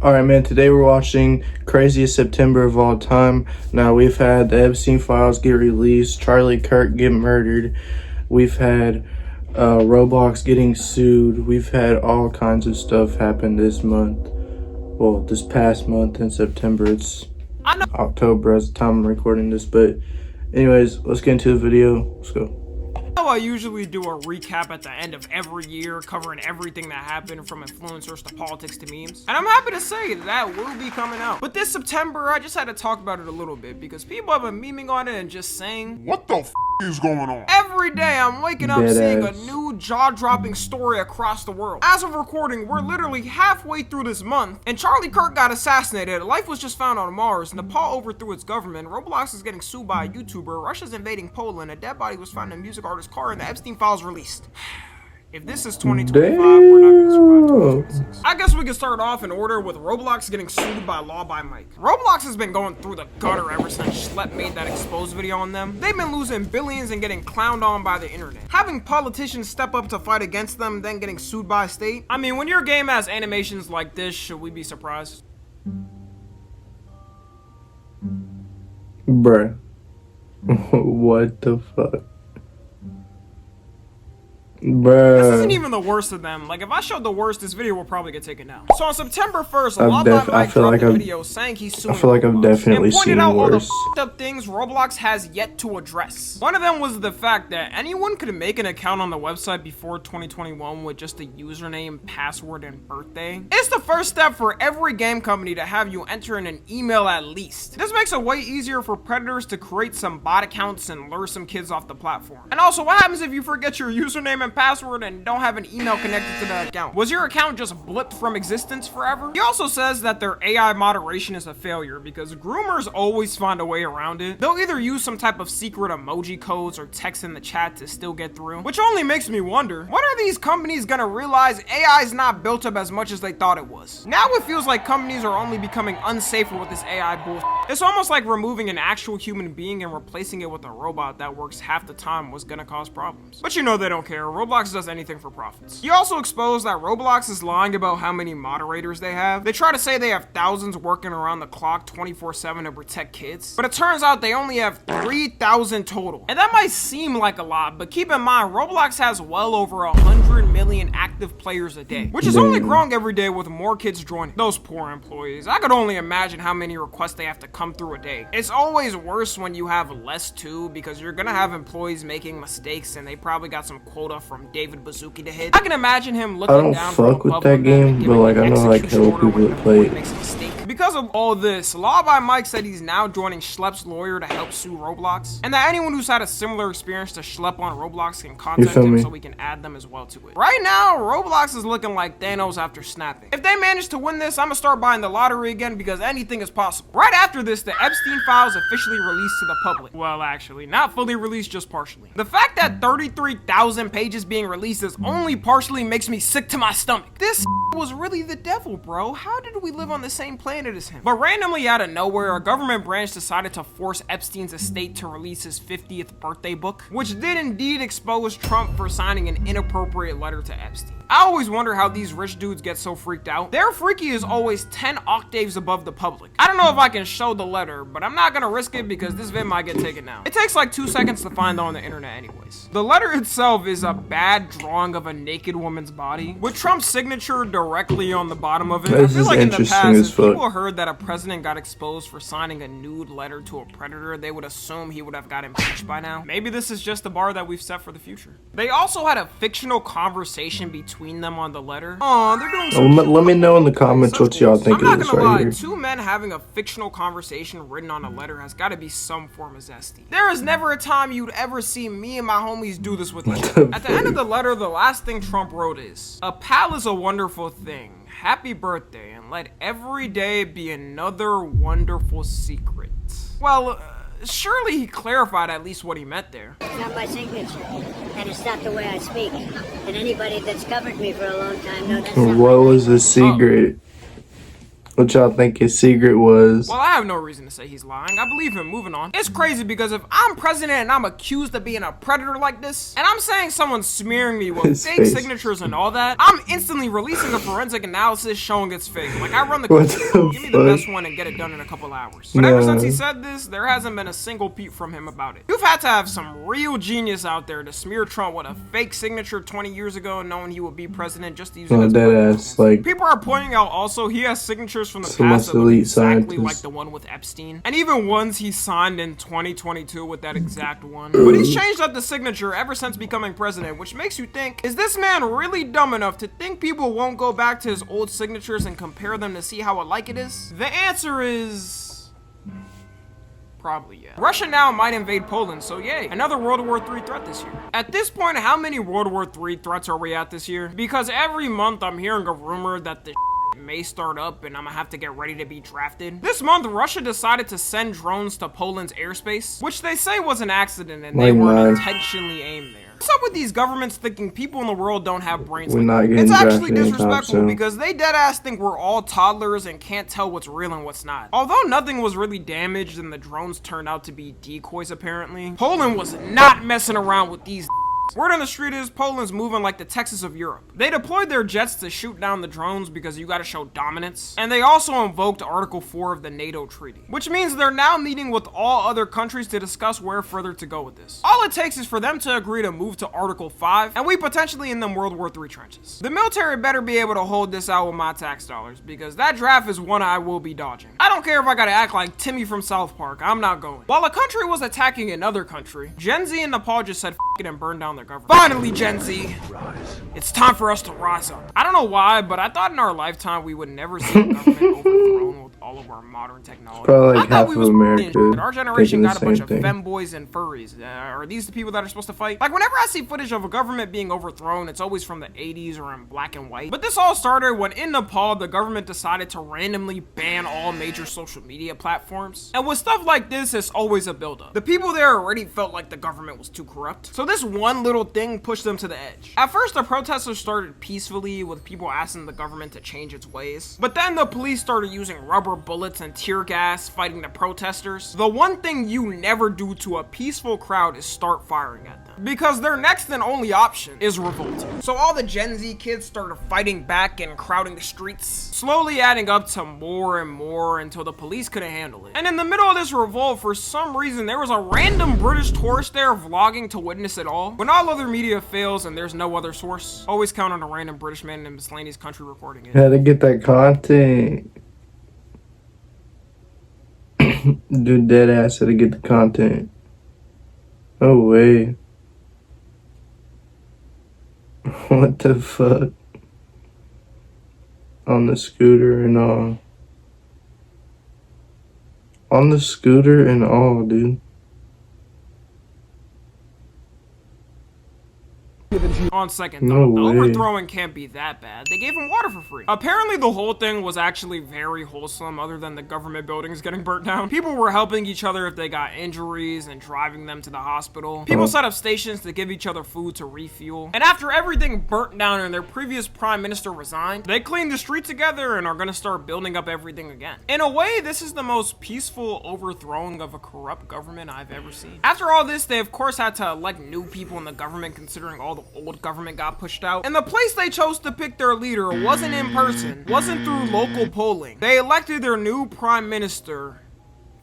Alright, man, today we're watching Craziest September of All Time. Now, we've had the Epstein files get released, Charlie Kirk get murdered, we've had Roblox getting sued, we've had all kinds of stuff happen this month. Well, this past month in September. It's October as the time I'm recording this, but anyways, let's get into the video. Let's go. I usually do a recap at the end of every year, covering everything that happened from influencers to politics to memes. And I'm happy to say that will be coming out. But this September, I just had to talk about it a little bit because people have been memeing on it and just saying, what the f is going on? Every day I'm waking up Dead seeing ass. a new jaw-dropping story across the world. As of recording, we're literally halfway through this month, and Charlie Kirk got assassinated, life was just found on Mars, Nepal overthrew its government, Roblox is getting sued by a YouTuber, Russia's invading Poland, a dead body was found in a music artist's car, and the Epstein files released. If this is 2025, we're not gonna survive 2026. I guess we can start off in order with Roblox getting sued by Law by Mike. Roblox has been going through the gutter ever since Schlepp made that exposed video on them. They've been losing billions and getting clowned on by the internet. Having politicians step up to fight against them, then getting sued by a state. I mean, when your game has animations like this, should we be surprised? Bruh. What the fuck? Bruh. This isn't even the worst of them. Like, if I showed the worst, this video will probably get taken down. So on September 1st, Law by Mike dropped a video saying he's suing I feel like I've Roblox definitely and pointed seen out all the worse. f***ed up things Roblox has yet to address. One of them was the fact that anyone could make an account on the website before 2021 with just a username, password, and birthday. It's the first step for every game company to have you enter in an email at least. This makes it way easier for predators to create some bot accounts and lure some kids off the platform. And also, what happens if you forget your username and password and don't have an email connected to the account? Was your account just blipped from existence forever? He also says that their AI moderation is a failure because groomers always find a way around it. They'll either use some type of secret emoji codes or text in the chat to still get through, which only makes me wonder, when are these companies gonna realize AI is not built up as much as they thought it was? Now it feels like companies are only becoming unsafer with this AI bullshit. It's almost like removing an actual human being and replacing it with a robot that works half the time was gonna cause problems. But you know they don't care. Roblox does anything for profits. He also exposed that Roblox is lying about how many moderators they have. They try to say they have thousands working around the clock 24/7 to protect kids, but it turns out they only have 3,000 total. And that might seem like a lot, but keep in mind Roblox has well over 100 million active players a day, which is only growing every day with more kids joining. Those poor employees. I could only imagine how many requests they have to come through a day. It's always worse when you have less too, because you're gonna have employees making mistakes and they probably got some quota from David Baszucki to hit. I can imagine him looking I don't down from fuck with above that him game, and but giving like I an know like execution hell order people when that the play employee it. makes a mistake. Because of all this, Law by Mike said he's now joining Schlepp's lawyer to help sue Roblox, and that anyone who's had a similar experience to Schlepp on Roblox can contact feel him me? so we can add them as well to it. Right now, Roblox is looking like Thanos after snapping. If they manage to win this, I'm gonna start buying the lottery again because anything is possible. Right after this, the Epstein files officially released to the public. Well, actually, not fully released, just partially. The fact that 33,000 pages being released is only partially makes me sick to my stomach. This was really the devil, bro. How did we live on the same planet as him? But randomly out of nowhere, a government branch decided to force Epstein's estate to release his 50th birthday book, which did indeed expose Trump for signing an inappropriate letter to Epstein. I always wonder how these rich dudes get so freaked out. Their freaky is always 10 octaves above the public. I don't know if I can show the letter, but I'm not gonna risk it because this vid might get taken down. It takes like 2 seconds to find on the internet anyways. The letter itself is a bad drawing of a naked woman's body, with Trump's signature directly on the bottom of it. This I feel is like in the interesting past, as if fuck. people heard that a president got exposed for signing a nude letter to a predator, they would assume he would have got impeached by now. Maybe this is just the bar that we've set for the future. They also had a fictional conversation between them on the letter. Aw, they're doing some cute Let me know in the comments such what y'all goals. think I'm of not this gonna right lie, here. 2 men having a fictional conversation written on a letter has got to be some form of zesty. There is never a time you'd ever see me and my homies do this with each other. At the end of the letter, the last thing Trump wrote is, "A pal is a wonderful thing. Happy birthday, and let every day be another wonderful secret." Well, surely he clarified at least what he meant there. It's not my signature, and it's not the way I speak. And anybody that's covered me for a long time knows that's not What my was the language. secret? What y'all think his secret was? Well, I have no reason to say he's lying. I believe him. Moving on. It's crazy because if I'm president and I'm accused of being a predator like this, and I'm saying someone's smearing me with His fake face. signatures and all that, I'm instantly releasing a forensic analysis showing it's fake. Like, I run the What computer. the Give me the fuck? best one and get it done in a couple hours. But ever Nah. since he said this, there hasn't been a single peep from him about it. You've had to have some real genius out there to smear Trump with a fake signature 20 years ago knowing he would be president just to use it No, as dead political ass, like- People are pointing out also he has signatures from the Some past that look elite exactly like scientist. the one with Epstein, and even ones he signed in 2022 with that exact one. But he's changed up the signature ever since becoming president, which makes you think, is this man really dumb enough to think people won't go back to his old signatures and compare them to see how alike it is? The answer is... probably, yeah. Russia now might invade Poland, so yay. Another World War III threat this year. At this point, how many World War III threats are we at this year? Because every month I'm hearing a rumor that the may start up and I'm gonna have to get ready to be drafted. This month, Russia decided to send drones to Poland's airspace, which they say was an accident and they Like weren't mine. intentionally aimed there. What's up with these governments thinking people in the world don't have brains? We're like not that? getting It's actually drafted anytime disrespectful soon. because they dead ass think we're all toddlers and can't tell what's real and what's not. Although nothing was really damaged and the drones turned out to be decoys apparently, Poland was not messing around with these. Word on the street is Poland's moving like the Texas of Europe. They deployed their jets to shoot down the drones because you gotta show dominance. And they also invoked Article 4 of the NATO treaty, which means they're now meeting with all other countries to discuss where further to go with this. All it takes is for them to agree to move to Article 5, and we potentially in them World War III trenches. The military better be able to hold this out with my tax dollars, because that draft is one I will be dodging. I don't care if I gotta act like Timmy from South Park, I'm not going. While a country was attacking another country, Gen Z in Nepal just said F it and burned down their government. Finally, Gen Z, it's time for us to rise up. I don't know why, but I thought in our lifetime we would never see the government overthrown with all of our modern technology. Probably like I thought half we of was America f***ing shit. Our generation thinking the got a bunch same of thing. femboys and furries. Are these the people that are supposed to fight? Like, whenever I see footage of a government being overthrown, it's always from the 80s or in black and white. But this all started when in Nepal, the government decided to randomly ban all major social media platforms. And with stuff like this, it's always a buildup. The people there already felt like the government was too corrupt. So this one little thing pushed them to the edge. At first, the protesters started peacefully with people asking the government to change its ways. But then the police started using rubber bullets and tear gas fighting the protesters. The one thing you never do to a peaceful crowd is start firing at them, because their next and only option is revolt. So all the Gen Z kids started fighting back and crowding the streets, slowly adding up to more and more until the police couldn't handle it. And in the middle of this revolt, for some reason, there was a random British tourist there vlogging to witness it all. When all other media fails and there's no other source, always count on a random British man in a miscellaneous country recording it. Had to get that content. Dude, dead ass had to get the content. No way. What the fuck? On the scooter and all. On the scooter and all, dude. On second No thought, the way. overthrowing can't be that bad. They gave him water for free. Apparently the whole thing was actually very wholesome other than the government buildings getting burnt down. People were helping each other if they got injuries and driving them to the hospital. People set up stations to give each other food to refuel. And after everything burnt down and their previous prime minister resigned, they cleaned the street together and are gonna start building up everything again. In a way, this is the most peaceful overthrowing of a corrupt government I've ever seen. After all this, they of course had to elect new people in the government considering all the old government got pushed out. And the place they chose to pick their leader wasn't in person, wasn't through local polling. They elected their new prime minister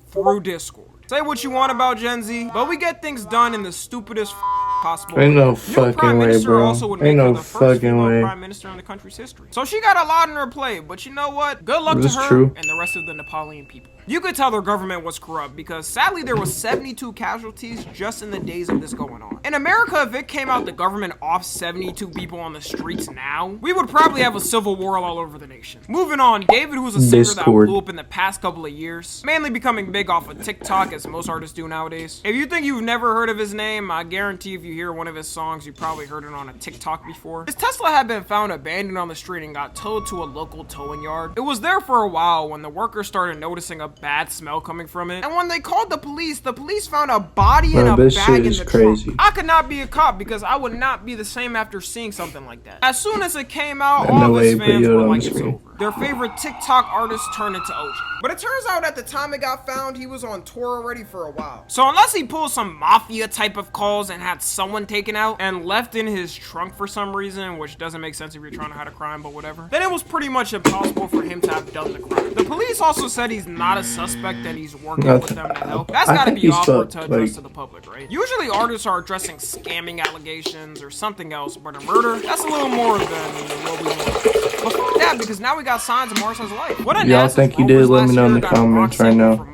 through Discord. Say what you want about Gen Z, but we get things done in the stupidest possible Ain't no way. New fucking prime way, minister bro. also would Ain't make her no the first fucking female way. prime minister in the country's history. So she got a lot on her plate, but you know what? Good luck to This is her true. and the rest of the Nepalian people. You could tell their government was corrupt because sadly there was 72 casualties just in the days of this going on. In America, if it came out the government off 72 people on the streets now, we would probably have a civil war all over the nation. Moving on, David, who's a singer that Discord. blew up in the past couple of years, mainly becoming big off of TikTok as most artists do nowadays. If you think you've never heard of his name, I guarantee if you hear one of his songs, you probably heard it on a TikTok before. His Tesla had been found abandoned on the street and got towed to a local towing yard. It was there for a while when the workers started noticing a bad smell coming from it. And when they called the police found a body in a bag in the trunk. I could not be a cop because I would not be the same after seeing something like that. As soon as it came out, all of his fans were like, it's over. Their favorite TikTok artist turned into OJ. But it turns out at the time it got found, he was on tour already for a while. So unless he pulled some mafia type of calls and had someone taken out and left in his trunk for some reason, which doesn't make sense if you're trying to hide a crime, but whatever, then it was pretty much impossible for him to have done the crime. The police also said he's not a suspect and he's working with them to help. That's gotta be awkward to address to the public, right? Usually artists are addressing scamming allegations or something else, but a murder, that's a little more than what we want. But fuck that, because now we got signs of Mars has life. What y'all think he did? Let me know in the comments right now.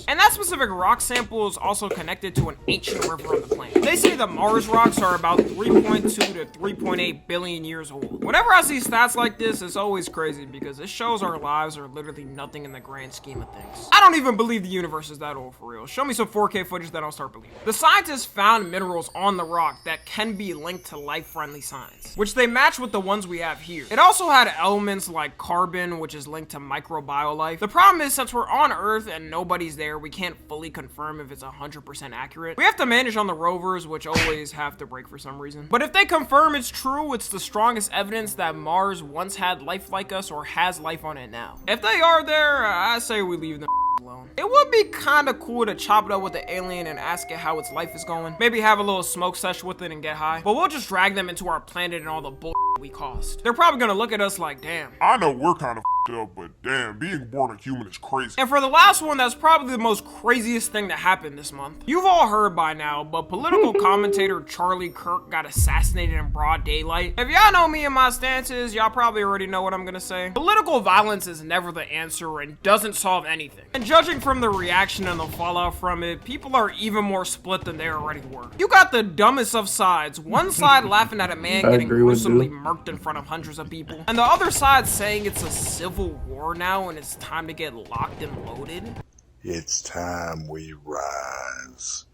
And that specific rock sample is also connected to an ancient river on the planet. They say the Mars rocks are about 3.2 to 3.8 billion years old. Whenever I see stats like this, it's always crazy because it shows our lives are literally nothing in the grand scheme of things. I don't even believe the universe is that old for real. Show me some 4K footage, then I'll start believing. The scientists found minerals on the rock that can be linked to life-friendly signs, which they match with the ones we have here. It also had elements like carbon, which is linked to microbiolife. The problem is, since we're on Earth and nobody's there, we can't fully confirm if it's 100% accurate. We have to manage on the rovers, which always have to break for some reason. But if they confirm it's true, it's the strongest evidence that Mars once had life like us or has life on it now. If they are there, I say we leave them alone. It would be kind of cool to chop it up with the alien and ask it how its life is going. Maybe have a little smoke session with it and get high. But we'll just drag them into our planet and all the bull we caused. They're probably gonna look at us like, damn. I know we're kind of up, but damn, being born a human is crazy. And for the last one, that's probably the most craziest thing that happened this month. You've all heard by now, but political commentator Charlie Kirk got assassinated in broad daylight. If y'all know me and my stances, y'all probably already know what I'm gonna say. Political violence is never the answer and doesn't solve anything. And judging from the reaction and the fallout from it, people are even more split than they already were. You got the dumbest of sides. One side laughing at a man getting gruesomely murked in front of hundreds of people, and the other side saying it's a civil war now and it's time to get locked and loaded. It's time we rise.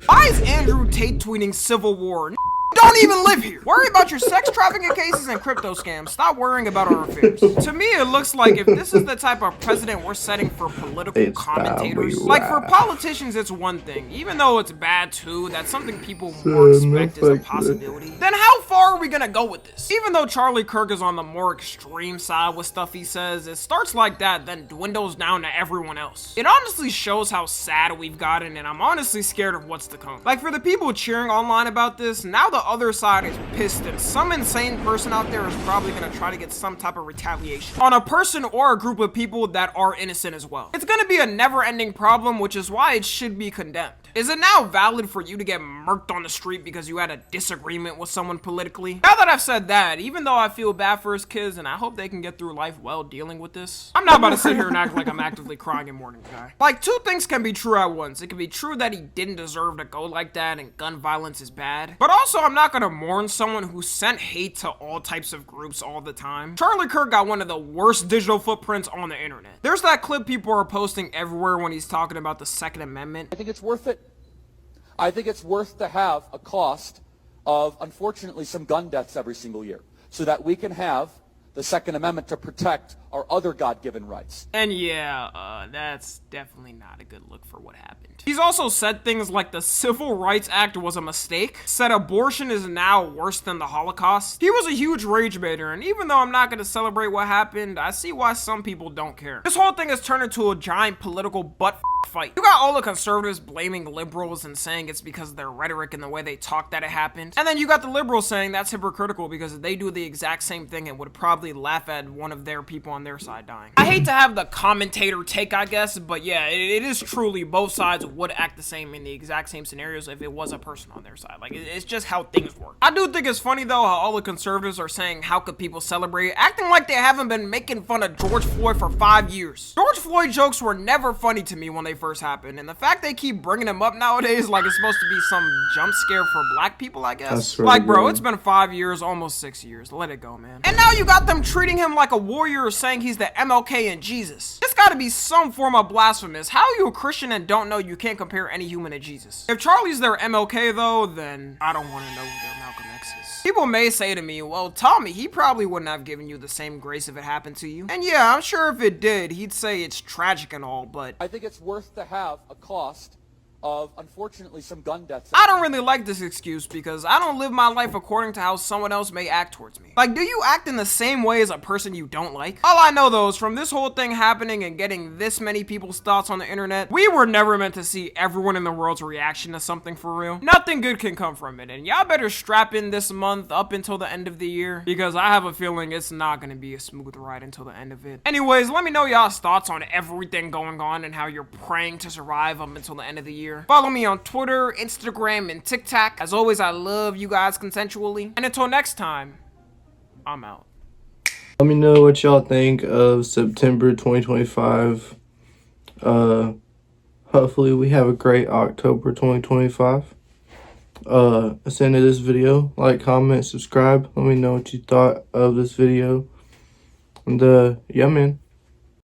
Why is Andrew Tate tweeting civil war? Don't even live here. Worry about your sex trafficking cases and crypto scams. Stop worrying about our affairs. To me, it looks like if this is the type of president we're setting for political commentators, like for politicians, it's one thing. Even though it's bad too, that's something people more expect is a possibility. Then how far are we gonna go with this? Even though Charlie Kirk is on the more extreme side with stuff he says, it starts like that, then dwindles down to everyone else. It honestly shows how sad we've gotten, and I'm honestly scared of what's to come. Like for the people cheering online about this, now the other side is pissed and some insane person out there is probably gonna try to get some type of retaliation on a person or a group of people that are innocent as well. It's gonna be a never-ending problem, which is why it should be condemned. Is it now valid for you to get murked on the street because you had a disagreement with someone politically? Now that I've said that, even though I feel bad for his kids and I hope they can get through life well dealing with this, I'm not about to sit here and act like I'm actively crying and mourning the guy. Like, two things can be true at once. It can be true that he didn't deserve to go like that and gun violence is bad, but also I'm not gonna mourn someone who sent hate to all types of groups all the time. Charlie Kirk got one of the worst digital footprints on the internet. There's that clip people are posting everywhere when he's talking about the Second Amendment. I think it's worth it. I think it's worth to have a cost of, unfortunately, some gun deaths every single year so that we can have the Second Amendment to protect our other God-given rights. And yeah, that's definitely not a good look for what happened. He's also said things like the Civil Rights Act was a mistake, said abortion is now worse than the Holocaust. He was a huge rage baiter, and even though I'm not gonna celebrate what happened, I see why some people don't care. This whole thing has turned into a giant political butt fight. You got all the conservatives blaming liberals and saying it's because of their rhetoric and the way they talk that it happened. And then you got the liberals saying that's hypocritical because they do the exact same thing and would probably laugh at one of their people on their side dying. I hate to have the commentator take, I guess, but yeah, it is truly both sides would act the same in the exact same scenarios if it was a person on their side. Like, it's just how things work. I do think it's funny though how all the conservatives are saying how could people celebrate, acting like they haven't been making fun of George Floyd for 5 years. George Floyd jokes were never funny to me when they first happened, and the fact they keep bringing him up nowadays like it's supposed to be some jump scare for black people, I guess. Like, bro, it's been 5 years, almost 6 years. Let it go, man. And now you got them treating him like a warrior, saying saying he's the MLK in Jesus. This gotta be some form of blasphemous. How are you a Christian and don't know you can't compare any human to Jesus? If Charlie's their MLK though, then I don't want to know who their Malcolm X is. People may say to me, well, Tommy, he probably wouldn't have given you the same grace if it happened to you. And yeah, I'm sure if it did, he'd say it's tragic and all, but I think it's worth to have a cost of, unfortunately, some gun deaths. I don't really like this excuse because I don't live my life according to how someone else may act towards me. Like, do you act in the same way as a person you don't like? All I know though is from this whole thing happening and getting this many people's thoughts on the internet, we were never meant to see everyone in the world's reaction to something for real. Nothing good can come from it, and y'all better strap in this month up until the end of the year because I have a feeling it's not gonna be a smooth ride until the end of it. Anyways, let me know y'all's thoughts on everything going on and how you're praying to survive up until the end of the year. Follow me on Twitter, Instagram, and TikTok. As always, I love you guys consensually. And until next time, I'm out. Let me know what y'all think of September 2025. Hopefully we have a great October 2025. That's the end of this video. Like, comment, subscribe. Let me know what you thought of this video. And yeah, man.